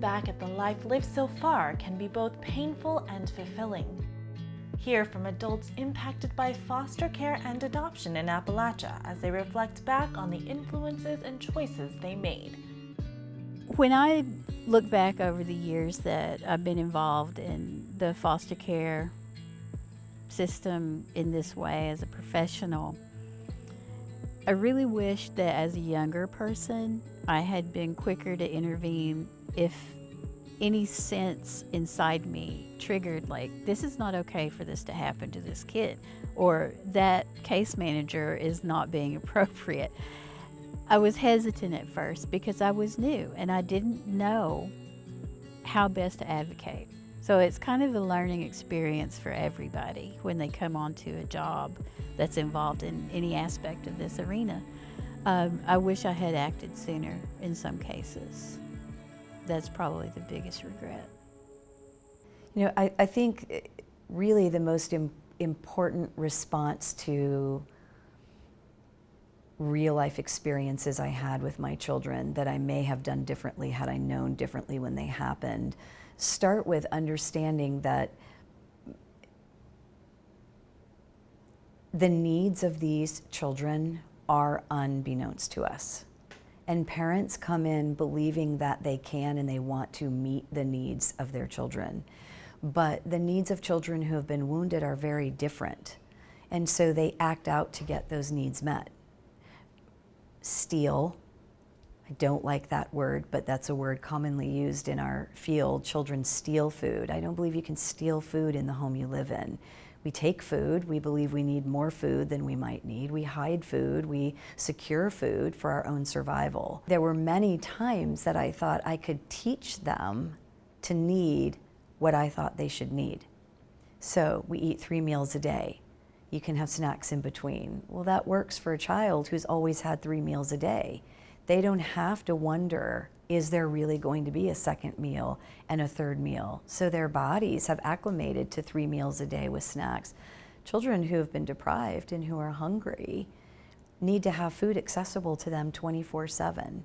back at the life lived so far can be both painful and fulfilling. Hear from adults impacted by foster care and adoption in Appalachia as they reflect back on the influences and choices they made. When I look back over the years that I've been involved in the foster care system in this way as a professional, I really wish that as a younger person I had been quicker to intervene if any sense inside me triggered, like, this is not okay for this to happen to this kid, or that case manager is not being appropriate. I was hesitant at first because I was new and I didn't know how best to advocate. So it's kind of a learning experience for everybody when they come onto a job that's involved in any aspect of this arena. I wish I had acted sooner in some cases. That's probably the biggest regret. You know, I think really the most important response to real life experiences I had with my children that I may have done differently had I known differently when they happened, start with understanding that the needs of these children are unbeknownst to us. And parents come in believing that they can and they want to meet the needs of their children. But the needs of children who have been wounded are very different. And so they act out to get those needs met. Steal, I don't like that word, but that's a word commonly used in our field. Children steal food. I don't believe you can steal food in the home you live in. We take food, we believe we need more food than we might need. We hide food, we secure food for our own survival. There were many times that I thought I could teach them to need what I thought they should need. So we eat 3 meals a day. You can have snacks in between. Well, that works for a child who's always had 3 meals a day. They don't have to wonder, is there really going to be a second meal and a third meal? So their bodies have acclimated to 3 meals a day with snacks. Children who have been deprived and who are hungry need to have food accessible to them 24/7.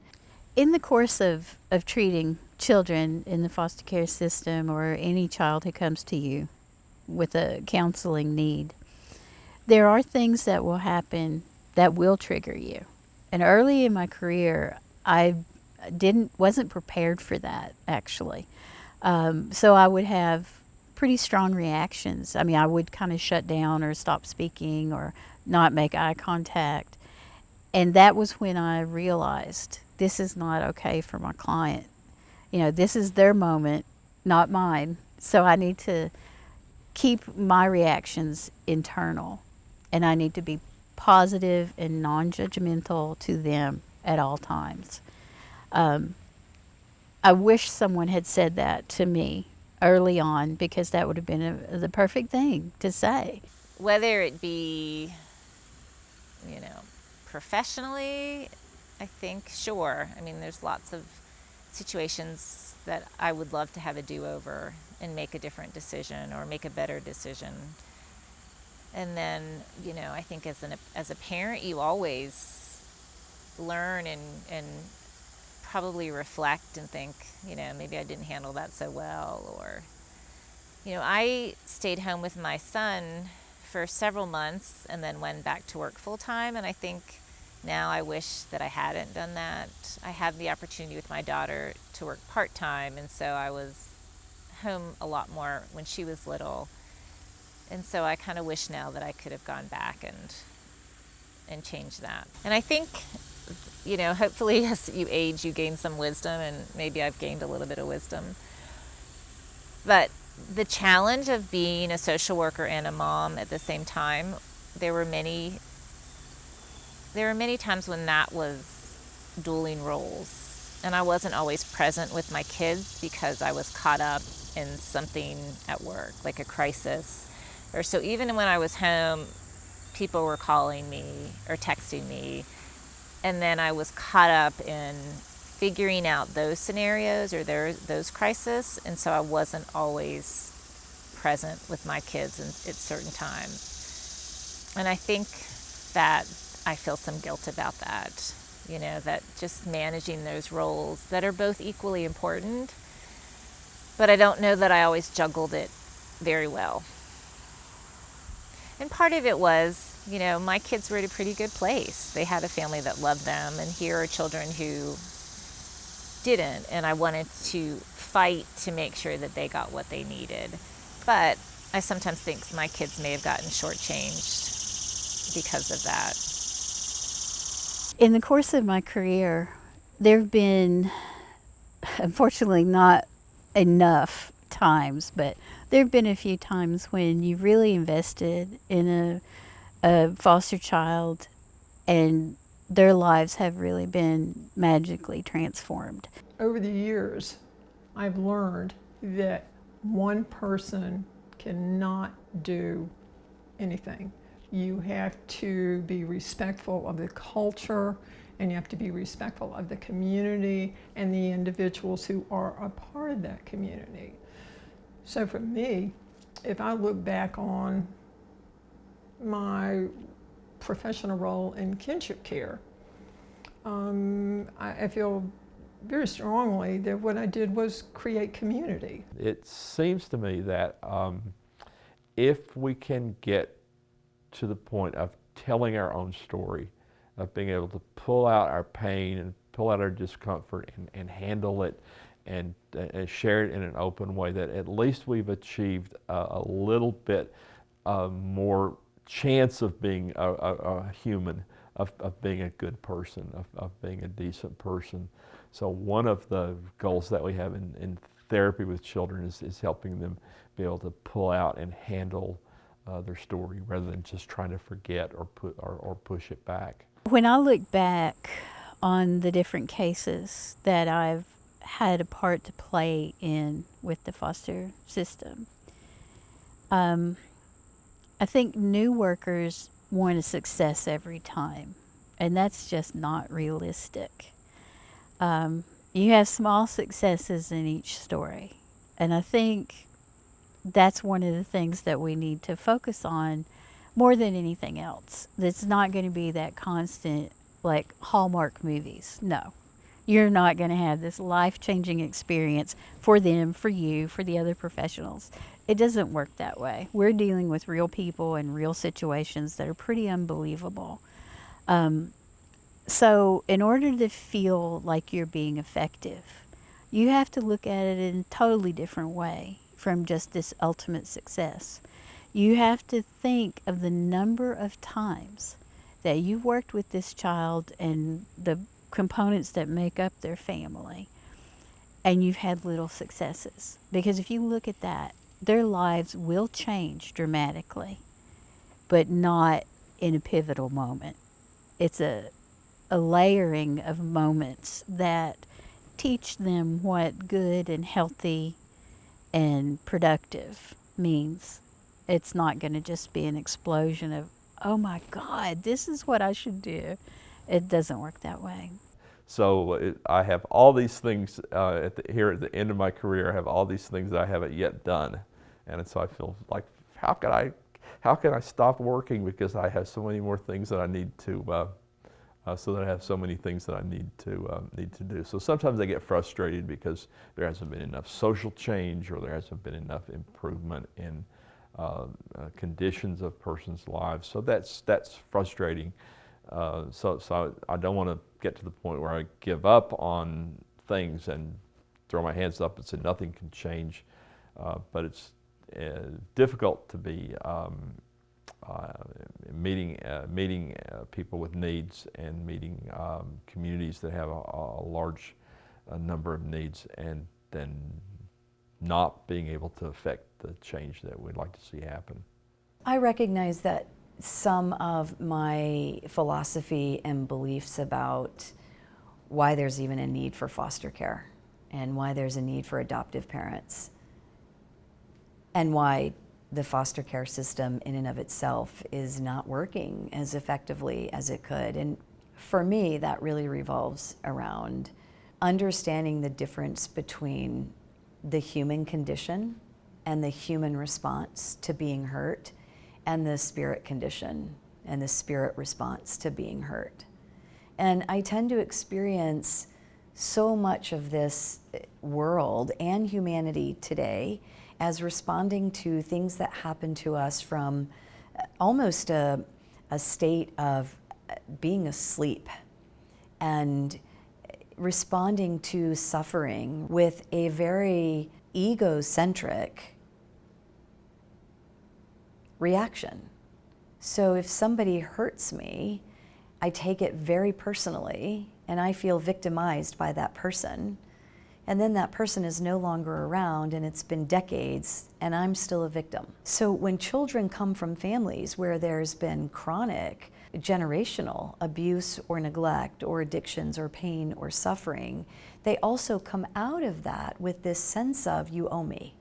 In the course of treating children in the foster care system, or any child who comes to you with a counseling need, there are things that will happen that will trigger you. And early in my career, I wasn't prepared for that, actually. So I would have pretty strong reactions. I mean, I would kind of shut down or stop speaking or not make eye contact. And that was when I realized this is not okay for my client. You know, this is their moment, not mine. So I need to keep my reactions internal, and I need to be positive and non-judgmental to them at all times. I wish someone had said that to me early on, because that would have been the perfect thing to say. Whether it be, you know, professionally, I think, sure. I mean, there's lots of situations that I would love to have a do-over and make a different decision or make a better decision. And then, you know, I think as a parent, you always learn and probably reflect and think, you know, maybe I didn't handle that so well. Or, you know, I stayed home with my son for several months and then went back to work full time. And I think now I wish that I hadn't done that. I had the opportunity with my daughter to work part-time, and so I was home a lot more when she was little. And so I kind of wish now that I could have gone back and changed that. And I think, you know, hopefully as you age, you gain some wisdom, and maybe I've gained a little bit of wisdom. But the challenge of being a social worker and a mom at the same time, there were many times when that was dueling roles, and I wasn't always present with my kids because I was caught up in something at work, like a crisis. Or so even when I was home, people were calling me or texting me, and then I was caught up in figuring out those scenarios or those crises, and so I wasn't always present with my kids at certain times. And I think that I feel some guilt about that, you know, that just managing those roles that are both equally important, but I don't know that I always juggled it very well. And part of it was, you know, my kids were at a pretty good place. They had a family that loved them, and here are children who didn't, and I wanted to fight to make sure that they got what they needed. But I sometimes think my kids may have gotten shortchanged because of that. In the course of my career, there have been, unfortunately, not enough times, but there have been a few times when you really invested in a foster child and their lives have really been magically transformed. Over the years, I've learned that one person cannot do anything. You have to be respectful of the culture, and you have to be respectful of the community and the individuals who are a part of that community. So for me, if I look back on my professional role in kinship care, I feel very strongly that what I did was create community. It seems to me that if we can get to the point of telling our own story, of being able to pull out our pain and pull out our discomfort and handle it and share it in an open way, that at least we've achieved a little bit more chance of being a human, of being a good person, of being a decent person. So one of the goals that we have in therapy with children is helping them be able to pull out and handle their story rather than just trying to forget or push it back. When I look back on the different cases that I've had a part to play in with the foster system, I think new workers want a success every time, and that's just not realistic. You have small successes in each story, and I think that's one of the things that we need to focus on more than anything else. It's not going to be that constant, like Hallmark movies. No, you're not going to have this life-changing experience for them, for you, for the other professionals. It doesn't work that way. We're dealing with real people and real situations that are pretty unbelievable. So in order to feel like you're being effective, you have to look at it in a totally different way from just this ultimate success. You have to think of the number of times that you worked with this child and the components that make up their family, and you've had little successes. Because if you look at that, their lives will change dramatically, but not in a pivotal moment. It's a layering of moments that teach them what good and healthy and productive means. It's not going to just be an explosion of, oh my God, this is what I should do. It doesn't work that way. So I have all these things here at the end of my career. I have all these things that I haven't yet done, and so I feel like, how can I stop working because I have so many more things that I need to. So that I have so many things that I need to do. So sometimes I get frustrated because there hasn't been enough social change, or there hasn't been enough improvement in conditions of persons' lives. So that's frustrating. So I don't want to get to the point where I give up on things and throw my hands up and say nothing can change. But it's difficult to be meeting people with needs and meeting communities that have a large number of needs, and then not being able to affect the change that we'd like to see happen. I recognize that some of my philosophy and beliefs about why there's even a need for foster care and why there's a need for adoptive parents and why the foster care system in and of itself is not working as effectively as it could. And for me, that really revolves around understanding the difference between the human condition and the human response to being hurt, and the spirit condition and the spirit response to being hurt. And I tend to experience so much of this world and humanity today as responding to things that happen to us from almost a state of being asleep and responding to suffering with a very egocentric reaction. So if somebody hurts me, I take it very personally and I feel victimized by that person. And then that person is no longer around and it's been decades and I'm still a victim. So when children come from families where there's been chronic, generational abuse or neglect or addictions or pain or suffering, they also come out of that with this sense of, you owe me.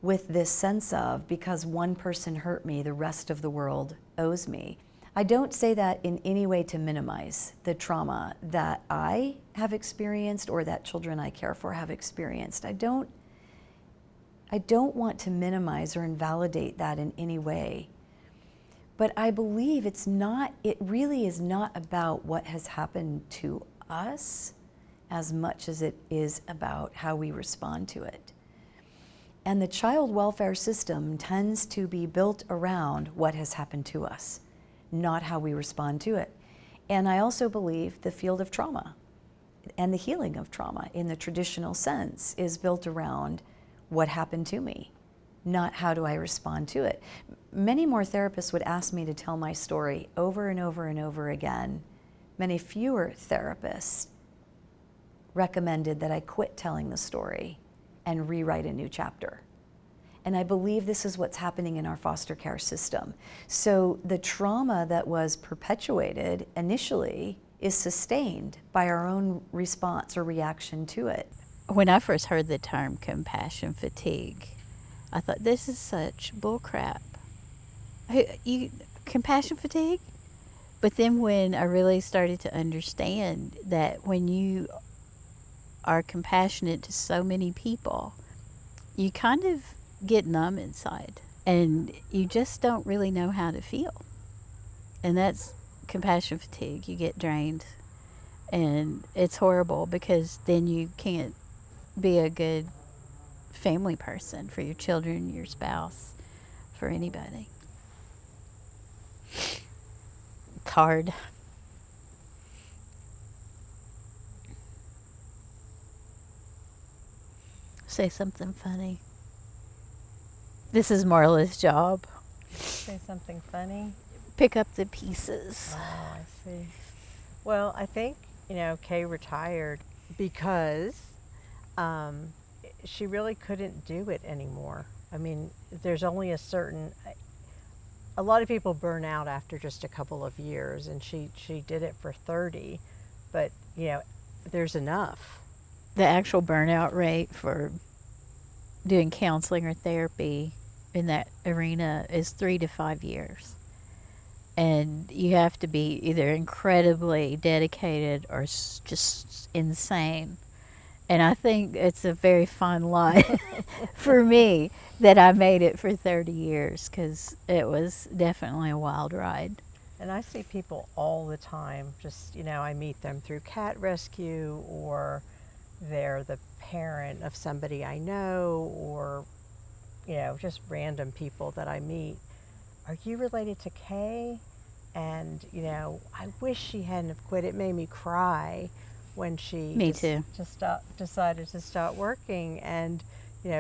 With this sense of, because one person hurt me, the rest of the world owes me. I don't say that in any way to minimize the trauma that I have experienced or that children I care for have experienced. I don't want to minimize or invalidate that in any way. But I believe it really is not about what has happened to us as much as it is about how we respond to it. And the child welfare system tends to be built around what has happened to us, not how we respond to it. And I also believe the field of trauma and the healing of trauma in the traditional sense is built around what happened to me, not how do I respond to it. Many more therapists would ask me to tell my story over and over and over again. Many fewer therapists recommended that I quit telling the story and rewrite a new chapter. And I believe this is what's happening in our foster care system. So the trauma that was perpetuated initially is sustained by our own response or reaction to it. When I first heard the term compassion fatigue, I thought, this is such bullcrap. Compassion fatigue? But then when I really started to understand that when you are compassionate to so many people, you kind of get numb inside and you just don't really know how to feel. And that's compassion fatigue. You get drained and it's horrible because then you can't be a good family person for your children, your spouse, for anybody. It's hard. Say something funny. This is Marla's job. Say something funny. Pick up the pieces. Oh, I see. Well, I think, Kay retired because she really couldn't do it anymore. I mean, there's only a lot of people burn out after just a couple of years, and she did it for 30, but, there's enough. The actual burnout rate for doing counseling or therapy in that arena is 3 to 5 years. And you have to be either incredibly dedicated or just insane. And I think it's a very fine line for me that I made it for 30 years because it was definitely a wild ride. And I see people all the time, just, I meet them through cat rescue, or they're the parent of somebody I know, or, just random people that I meet. Are you related to Kay? And, I wish she hadn't have quit. It made me cry when she decided to stop working. And,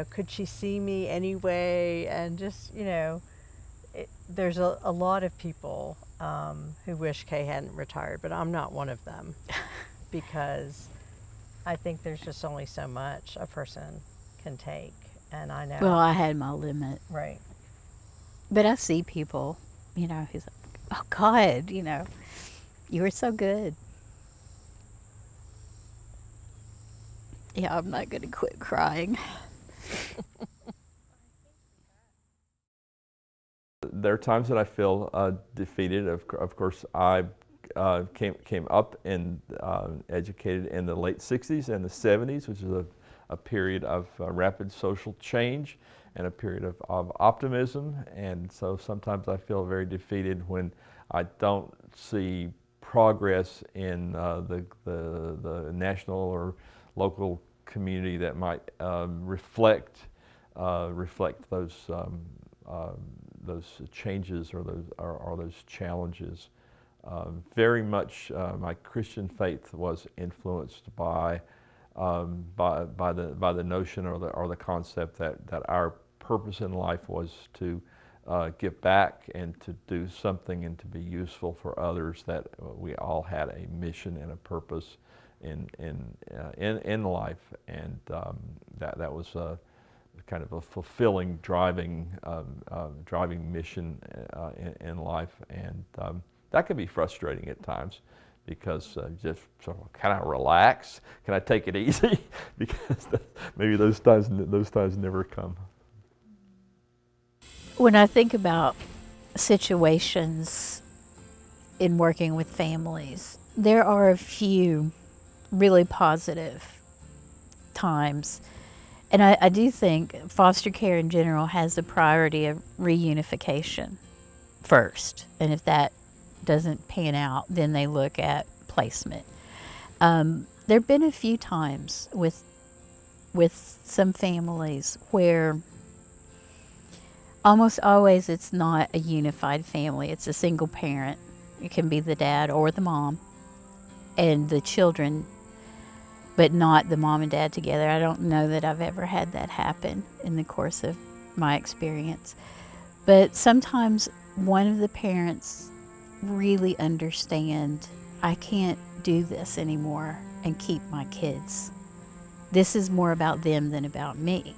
could she see me anyway? And just, there's a lot of people who wish Kay hadn't retired, but I'm not one of them because I think there's just only so much a person can take. And I know. Well, I had my limit. Right. But I see people, who's like, oh God, you were so good. Yeah, I'm not going to quit crying. There are times that I feel defeated. Of course, I came up and educated in the late 60s and the 70s, which is a period of rapid social change and a period of optimism. And so sometimes I feel very defeated when I don't see progress in the national or local community that might reflect those changes or those challenges. Very much my Christian faith was influenced by the notion or the concept that our purpose in life was to give back and to do something and to be useful for others, that we all had a mission and a purpose in life, and that was kind of a fulfilling driving mission in life, and that can be frustrating at times, because just sort of, can I relax? Can I take it easy? Because maybe those times never come. When I think about situations in working with families, there are a few really positive times. And I do think foster care in general has the priority of reunification first. And if that doesn't pan out, then they look at placement. There have been a few times with some families where almost always it's not a unified family. It's a single parent. It can be the dad or the mom and the children, but not the mom and dad together. I don't know that I've ever had that happen in the course of my experience. But sometimes one of the parents really understand, I can't do this anymore and keep my kids. This is more about them than about me.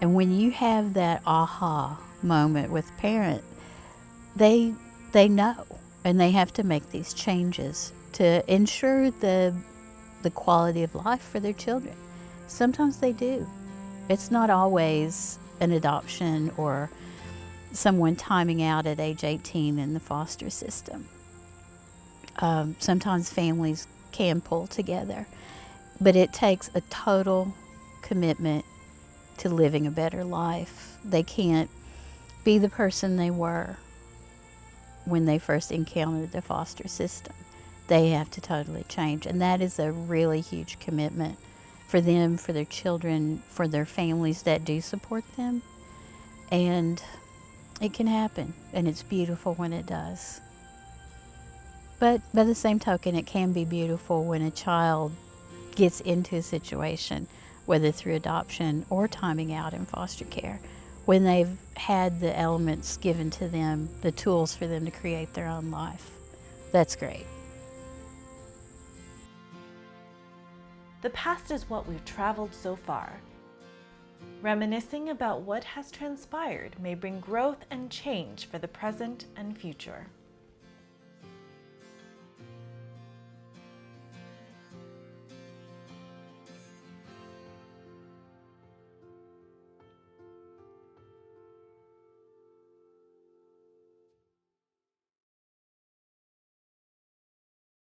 And when you have that aha moment with a parent, they know, and they have to make these changes to ensure the quality of life for their children. Sometimes they do. It's not always an adoption or someone timing out at age 18 in the foster system. Sometimes families can pull together, but it takes a total commitment to living a better life. They can't be the person they were when they first encountered the foster system. They have to totally change, and that is a really huge commitment for them, for their children, for their families that do support them. And it can happen, and it's beautiful when it does. But by the same token, it can be beautiful when a child gets into a situation, whether through adoption or timing out in foster care, when they've had the elements given to them, the tools for them to create their own life. That's great. The past is what we've traveled so far. Reminiscing about what has transpired may bring growth and change for the present and future.